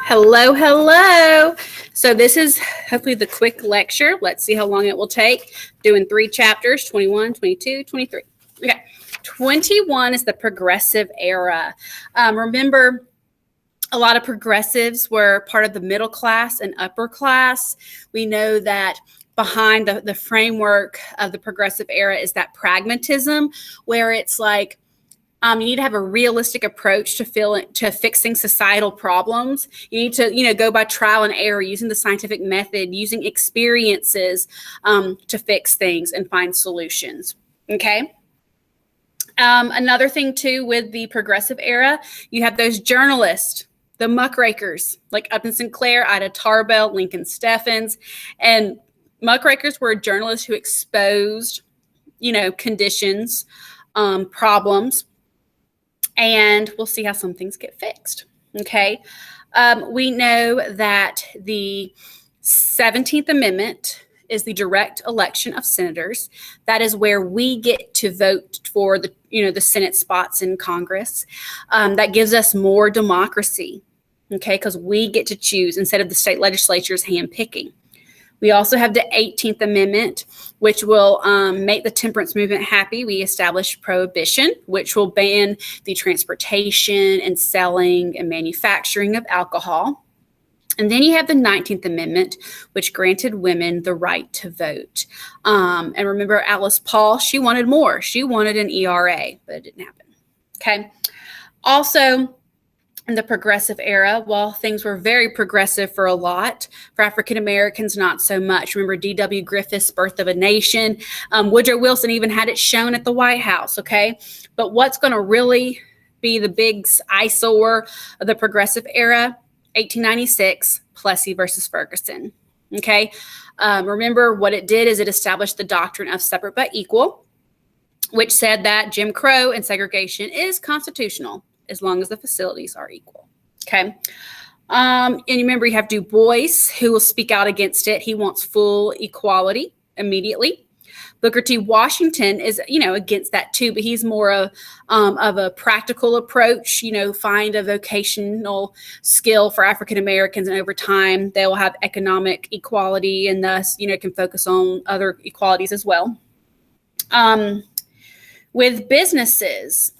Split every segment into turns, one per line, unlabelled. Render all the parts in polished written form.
Hello, hello. So this is hopefully the quick lecture. Let's see how long it will take. Doing 3 chapters, 21, 22, 23. Okay, 21 is the progressive era. Remember, a lot of progressives were part of the middle class and upper class. We know that behind the framework of the progressive era is that pragmatism, where it's like, you need to have a realistic approach to fixing societal problems. You need to, go by trial and error, using the scientific method, using experiences to fix things and find solutions. Okay. Another thing too with the progressive era, you have those journalists, the Muckrakers, like Upton Sinclair, Ida Tarbell, Lincoln Steffens, and Muckrakers were journalists who exposed, conditions, problems. And we'll see how some things get fixed. Okay. We know that the 17th Amendment is the direct election of senators. That is where we get to vote for the Senate spots in Congress. That gives us more democracy. Okay. Because we get to choose instead of the state legislatures handpicking. We also have the 18th Amendment, which will make the temperance movement happy. We establish prohibition, which will ban the transportation and selling and manufacturing of alcohol. And then you have the 19th Amendment, which granted women the right to vote. And remember Alice Paul, she wanted more. She wanted an ERA, but it didn't happen. Okay. Also, in the progressive era, while things were very progressive for a lot, for African Americans, not so much. Remember D.W. Griffith's Birth of a Nation. Woodrow Wilson even had it shown at the White House, okay? But what's going to really be the big eyesore of the progressive era? 1896, Plessy versus Ferguson, okay? Remember what it did is it established the doctrine of separate but equal, which said that Jim Crow and segregation is constitutional as long as the facilities are equal. Okay. And you remember you have Du Bois, who will speak out against it. He wants full equality immediately. Booker T. Washington is, against that too, but he's more of a practical approach, find a vocational skill for African Americans. And over time, they will have economic equality and thus, can focus on other equalities as well. With businesses,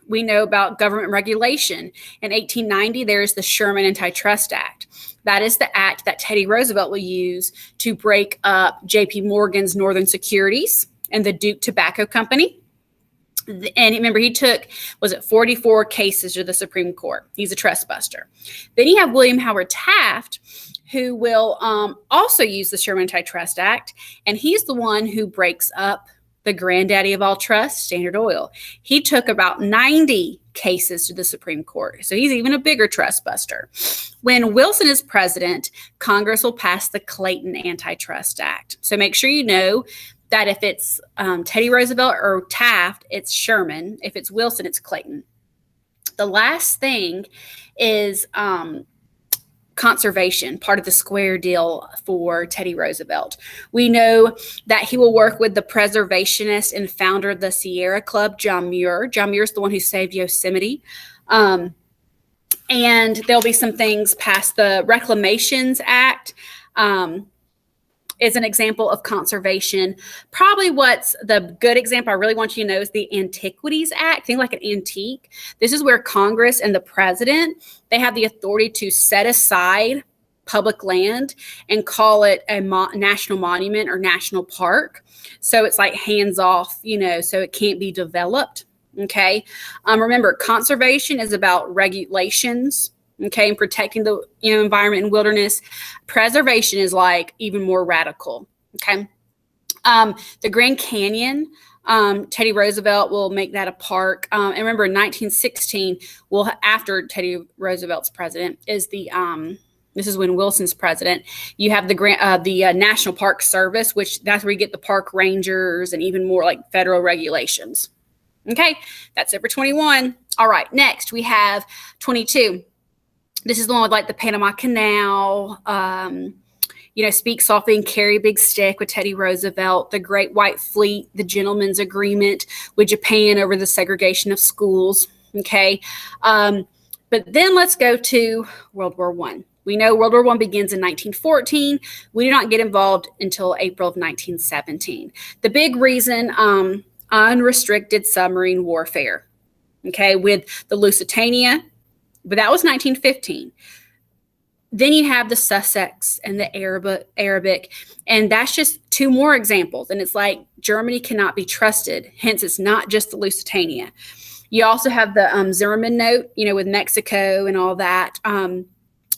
we know about government regulation. In 1890, there's the Sherman Antitrust Act. That is the act that Teddy Roosevelt will use to break up J.P. Morgan's Northern Securities and the Duke Tobacco Company. And remember, he took, 44 cases to the Supreme Court. He's a trust buster. Then you have William Howard Taft, who will also use the Sherman Antitrust Act. And he's the one who breaks up the granddaddy of all trust, Standard Oil. He took about 90 cases to the Supreme Court. So he's even a bigger trust buster. When Wilson is president, Congress will pass the Clayton Antitrust Act. So make sure you know that if it's Teddy Roosevelt or Taft, it's Sherman. If it's Wilson, it's Clayton. The last thing is conservation, part of the square deal for Teddy Roosevelt. We know that he will work with the preservationist and founder of the Sierra Club, John Muir. John Muir is the one who saved Yosemite. And there'll be some things past the Reclamations Act. Is an example of conservation. Probably what's the good example I really want you to know is the Antiquities Act. Think like an antique. This is where Congress and the president, they have the authority to set aside public land and call it a national monument or national park. So it's like hands off, so it can't be developed. Okay. Remember, conservation is about regulations. Okay, and protecting the environment and wilderness. Preservation is like even more radical. Okay, the Grand Canyon, Teddy Roosevelt will make that a park. And remember, in 1916, after Teddy Roosevelt's president, is the this is when Wilson's president. You have the National Park Service, which that's where you get the park rangers and even more like federal regulations. Okay, that's it for 21. All right, next we have 22. This is the one with like the Panama Canal, Speak Softly and Carry a Big Stick with Teddy Roosevelt, the Great White Fleet, the Gentleman's Agreement with Japan over the segregation of schools. Okay. But then let's go to World War I. We know World War I begins in 1914. We do not get involved until April of 1917. The big reason, unrestricted submarine warfare, okay, with the Lusitania, but that was 1915. Then you have the Sussex and the Arabic, and that's just two more examples. And it's like Germany cannot be trusted. Hence, it's not just the Lusitania. You also have the Zimmerman Note, with Mexico and all that.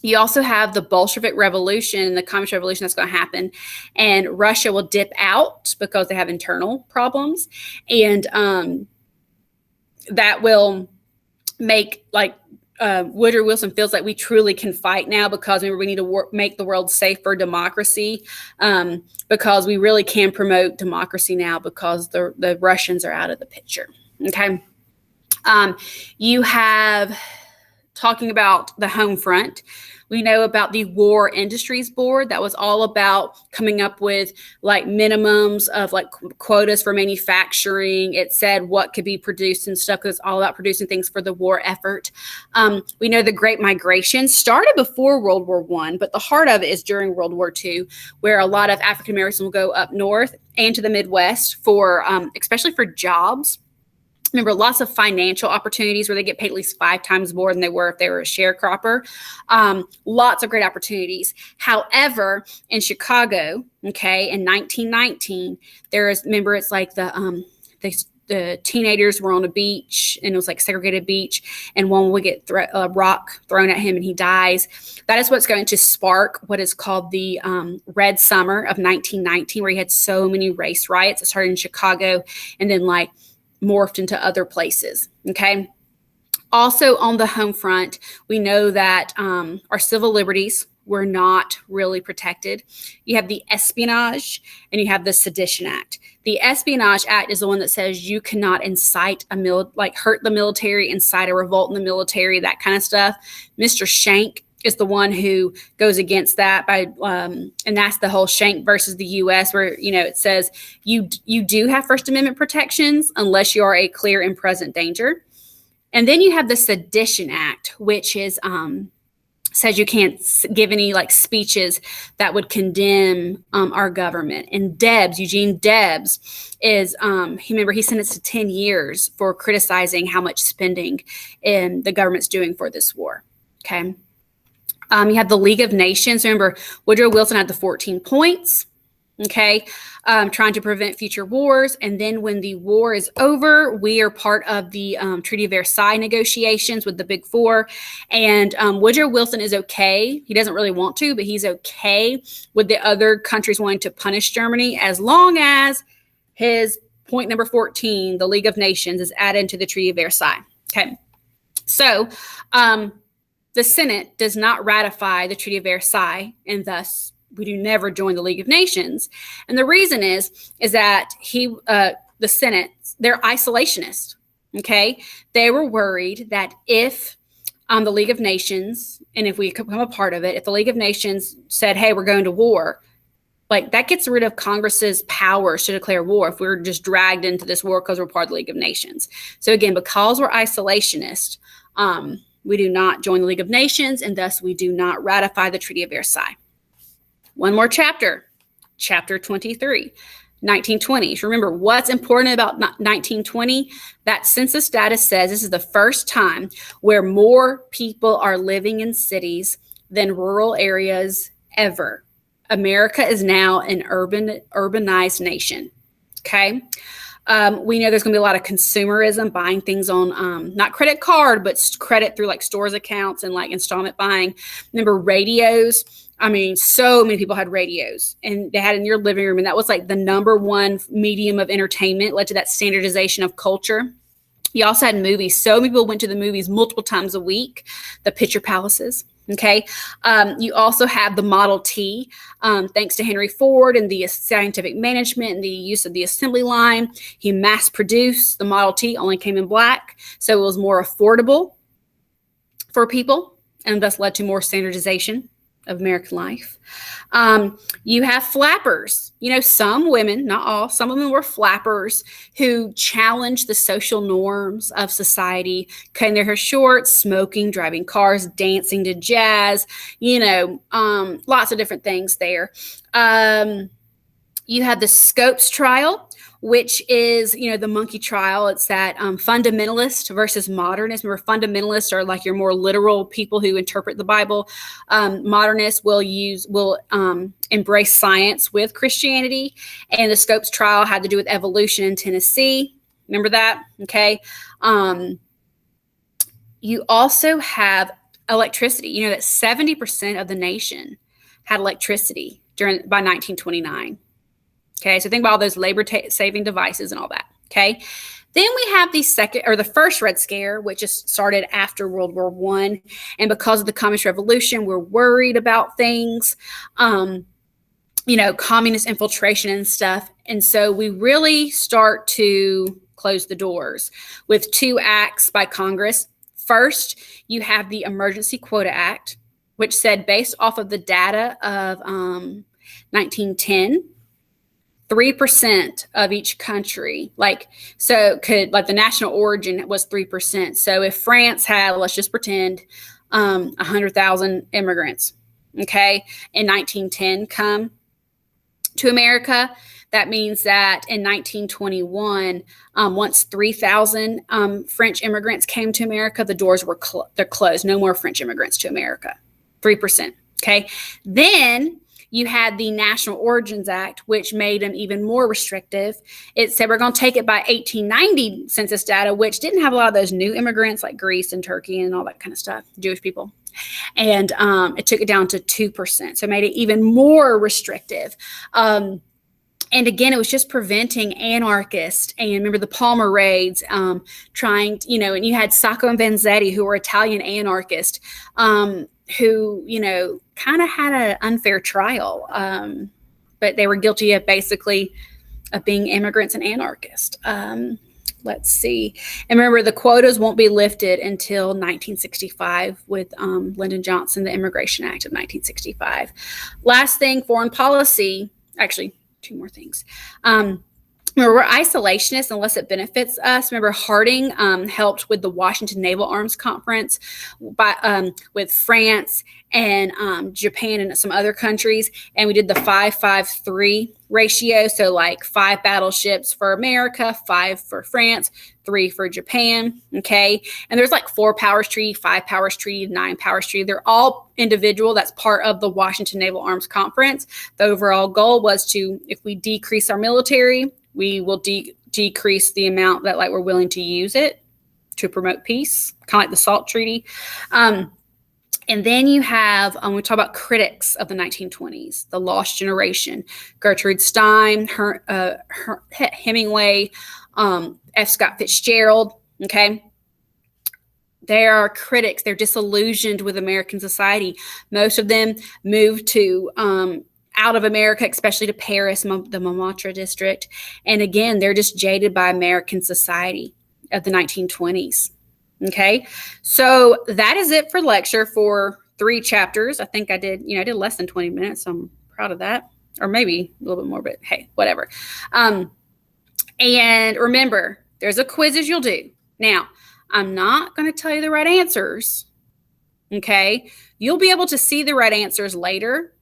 You also have the Bolshevik Revolution and the Communist Revolution that's going to happen. And Russia will dip out because they have internal problems. And that will make, Woodrow Wilson feels like we truly can fight now because we need to make the world safe for democracy, because we really can promote democracy now because the Russians are out of the picture. Okay. You have talking about the home front. We know about the War Industries Board. That was all about coming up with minimums of quotas for manufacturing. It said what could be produced and stuff, because it's all about producing things for the war effort. We know the Great Migration started before World War I, but the heart of it is during World War II, where a lot of African Americans will go up north and to the Midwest for, especially for jobs. Remember, lots of financial opportunities where they get paid at least 5 times more than they were if they were a sharecropper. Lots of great opportunities. However, in Chicago, okay, in 1919, it's like the teenagers were on a beach, and it was like segregated beach, and one would get a rock thrown at him and he dies. That is what's going to spark what is called the Red Summer of 1919, where you had so many race riots. It started in Chicago and then morphed into other places. Okay. Also on the home front, we know that our civil liberties were not really protected. You have the Espionage and you have the Sedition Act. The Espionage Act is the one that says you cannot incite hurt the military, incite a revolt in the military, that kind of stuff. Mr. Schenck is the one who goes against that and that's the whole Schenck versus the U.S., where it says you do have First Amendment protections unless you are a clear and present danger. And then you have the Sedition Act, which is says you can't give any speeches that would condemn our government. And Eugene Debs is he's sentenced to 10 years for criticizing how much spending the government's doing for this war. Okay. You have the League of Nations. Remember, Woodrow Wilson had the 14 points, okay, trying to prevent future wars. And then when the war is over, we are part of the Treaty of Versailles negotiations with the Big Four. And Woodrow Wilson is okay. He doesn't really want to, but he's okay with the other countries wanting to punish Germany as long as his point number 14, the League of Nations, is added into the Treaty of Versailles. Okay. So, the Senate does not ratify the Treaty of Versailles, and thus we do never join the League of Nations. And the reason is that the Senate, they're isolationist. Okay, they were worried that if the League of Nations, and if we become a part of it, if the League of Nations said, "Hey, we're going to war," that gets rid of Congress's powers to declare war if we're just dragged into this war because we're part of the League of Nations. So again, because we're isolationist, we do not join the League of Nations, and thus we do not ratify the Treaty of Versailles. One more chapter, chapter 23, 1920s. Remember, what's important about 1920? That census data says this is the first time where more people are living in cities than rural areas ever. America is now an urbanized nation. Okay. We know there's going to be a lot of consumerism, buying things on not credit card, but credit through stores accounts and installment buying. Remember radios? I mean, so many people had radios, and they had in your living room, and that was the number one medium of entertainment. Led to that standardization of culture. You also had movies. So many people went to the movies multiple times a week. The picture palaces. Okay. You also have the Model T, thanks to Henry Ford and the scientific management and the use of the assembly line. He mass produced the Model T, only came in black. So it was more affordable for people and thus led to more standardization. of American life. You have flappers. Some women, not all, some women were flappers who challenged the social norms of society, cutting their hair short, smoking, driving cars, dancing to jazz, lots of different things there. You have the Scopes trial, which is, the monkey trial. It's that fundamentalist versus modernist. Remember, fundamentalists are like your more literal people who interpret the Bible. Modernists will embrace science with Christianity. And the Scopes trial had to do with evolution in Tennessee. Remember that? Okay. You also have electricity. That 70% of the nation had electricity by 1929. Okay, so think about all those labor-saving devices and all that. Okay, then we have the first Red Scare, which just started after World War I, and because of the Communist Revolution, we're worried about things, communist infiltration and stuff, and so we really start to close the doors with 2 acts by Congress. First, you have the Emergency Quota Act, which said based off of the data of 1910. 3% of each country, the national origin was 3%. So if France had, let's just pretend, 100,000 immigrants, okay, in 1910 come to America, that means that in 1921, once 3,000 French immigrants came to America, the doors were they're closed. No more French immigrants to America. 3%. Okay. Then you had the National Origins Act, which made them even more restrictive. It said we're going to take it by 1890 census data, which didn't have a lot of those new immigrants like Greece and Turkey and all that kind of stuff, Jewish people. And it took it down to 2%. So it made it even more restrictive. And again, it was just preventing anarchists. And remember the Palmer raids, and you had Sacco and Vanzetti, who were Italian anarchists, who, kind of had an unfair trial. But they were guilty of basically of being immigrants and anarchists. Let's see. And remember, the quotas won't be lifted until 1965 with Lyndon Johnson, the Immigration Act of 1965. Last thing, foreign policy. Actually, 2 more things. Remember, we're isolationists unless it benefits us. Remember, Harding helped with the Washington Naval Arms Conference with France and Japan and some other countries. And we did the 5-5-3 ratio. So like 5 battleships for America, 5 for France, 3 for Japan. Okay. And there's like 4 powers treaty, 5 powers treaty, 9 powers treaty. They're all individual. That's part of the Washington Naval Arms Conference. The overall goal was to, if we decrease our military, we will decrease the amount that we're willing to use it to promote peace, kind of like the SALT Treaty. And then you have, we talk about critics of the 1920s, the lost generation, Gertrude Stein, Hemingway, F. Scott Fitzgerald, okay? They are critics. They're disillusioned with American society. Most of them moved to out of America, especially to Paris, the Montmartre district. And again, they're just jaded by American society of the 1920s. Okay, so that is it for lecture for 3 chapters. I think I did less than 20 minutes. So I'm proud of that, or maybe a little bit more, but hey, whatever. And remember, there's a quizzes you'll do. Now, I'm not going to tell you the right answers. Okay, you'll be able to see the right answers later.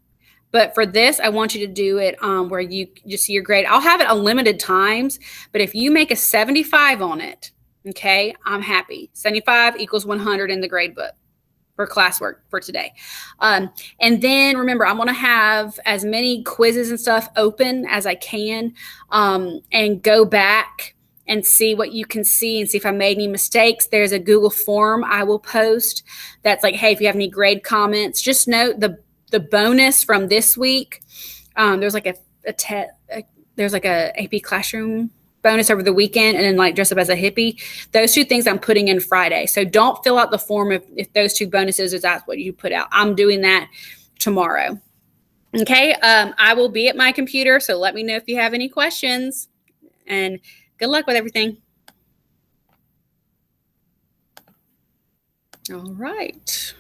But for this, I want you to do it where you just see your grade. I'll have it unlimited times, but if you make a 75 on it, okay, I'm happy. 75 equals 100 in the grade book for classwork for today. And then remember, I'm going to have as many quizzes and stuff open as I can, and go back and see what you can see and see if I made any mistakes. There's a Google form I will post that's like, hey, if you have any grade comments, just note the bonus from this week. There's like there's like a AP Classroom bonus over the weekend, and then dress up as a hippie. Those 2 things I'm putting in Friday. So don't fill out the form if those 2 bonuses is that's what you put out. I'm doing that tomorrow. Okay. I will be at my computer. So let me know if you have any questions, and good luck with everything. All right.